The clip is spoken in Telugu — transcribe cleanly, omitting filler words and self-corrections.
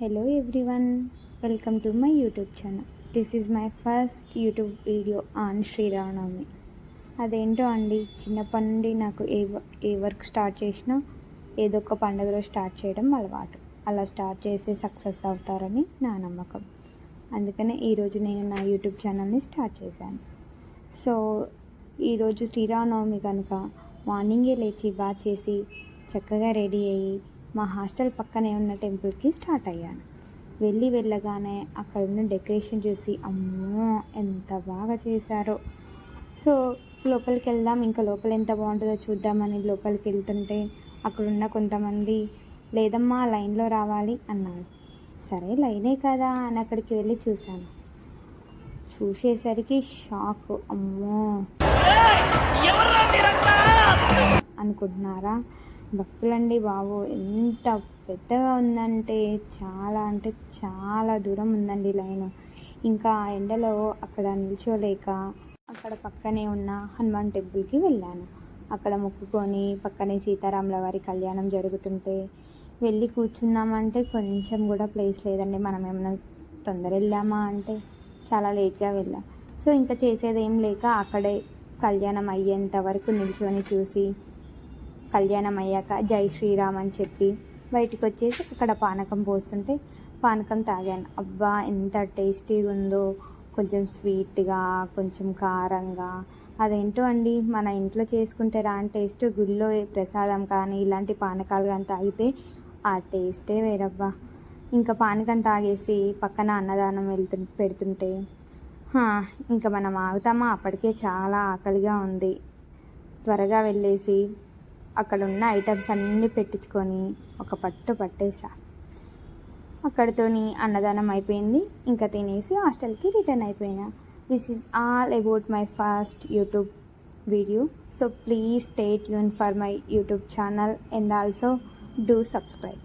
Hello everyone, welcome to my YouTube channel. This is my first YouTube video on Sri Rama Navami. అదేంటో అండి, చిన్నప్పటి నుండి నాకు ఏ వర్క్ స్టార్ట్ చేసినా ఏదో ఒక పండుగలో స్టార్ట్ చేయడం అలవాటు. అలా స్టార్ట్ చేసి సక్సెస్ అవుతారని నా నమ్మకం. అందుకనే ఈరోజు నేను నా యూట్యూబ్ ఛానల్ని స్టార్ట్ చేశాను. సో ఈరోజు శ్రీరామనవమి కనుక మార్నింగే లేచి బాత్ చేసి చక్కగా రెడీ అయ్యి మా హాస్టల్ పక్కనే ఉన్న టెంపుల్కి స్టార్ట్ అయ్యాను. వెళ్ళగానే అక్కడ ఉన్న డెకరేషన్ చూసి అమ్మో ఎంత బాగా చేశారో. సో లోపలికి వెళ్దాం, ఇంకా లోపల ఎంత బాగుంటుందో చూద్దామని లోపలికి వెళ్తుంటే అక్కడున్న కొంతమంది లేదమ్మా లైన్లో రావాలి అన్నారు. సరే లైనే కదా అని అక్కడికి వెళ్ళి చూశాను. చూసేసరికి షాక్. అమ్మో అనుకుంటున్నారా? భక్తులండి బాబు, ఎంత పెద్దగా ఉందంటే చాలా దూరం ఉందండి లైన్. ఇంకా ఎండలో అక్కడ నిల్చోలేక అక్కడ పక్కనే ఉన్న హనుమాన్ టెంపుల్కి వెళ్ళాను. అక్కడ మొక్కుకొని పక్కనే సీతారాముల వారి కళ్యాణం జరుగుతుంటే వెళ్ళి కూర్చున్నామంటే కొంచెం కూడా ప్లేస్ లేదండి. మనం ఏమైనా తొందర వెళ్ళామా అంటే చాలా లేట్గా వెళ్ళాం. సో ఇంకా చేసేది ఏం లేక అక్కడే కళ్యాణం అయ్యేంత వరకు నిల్చొని చూసి కళ్యాణం అయ్యాక జై శ్రీరామ్ అని చెప్పి బయటికి వచ్చేసి అక్కడ పానకం పోస్తుంటే పానకం తాగాను. అబ్బా ఎంత టేస్టీగా ఉందో, కొంచెం స్వీట్గా కొంచెం కారంగా. అదేంటో అండి, మన ఇంట్లో చేసుకుంటే రాని టేస్ట్ గుళ్ళో ప్రసాదం కానీ ఇలాంటి పానకాలు కానీ తాగితే ఆ టేస్టే వేరబ్బా. ఇంకా పానకం తాగేసి పక్కన అన్నదానం పెడుతుంటే ఇంకా మనం ఆగుతామా? అప్పటికే చాలా ఆకలిగా ఉంది. త్వరగా వెళ్ళేసి అక్కడ ఉన్న ఐటమ్స్ అన్నీ పెట్టించుకొని ఒక పట్టేసా. అక్కడితోని అన్నదానం అయిపోయింది. ఇంకా తినేసి హాస్టల్కి రిటర్న్ అయిపోయినా. This is all about my first YouTube video. So please stay tune for my YouTube channel and also do subscribe.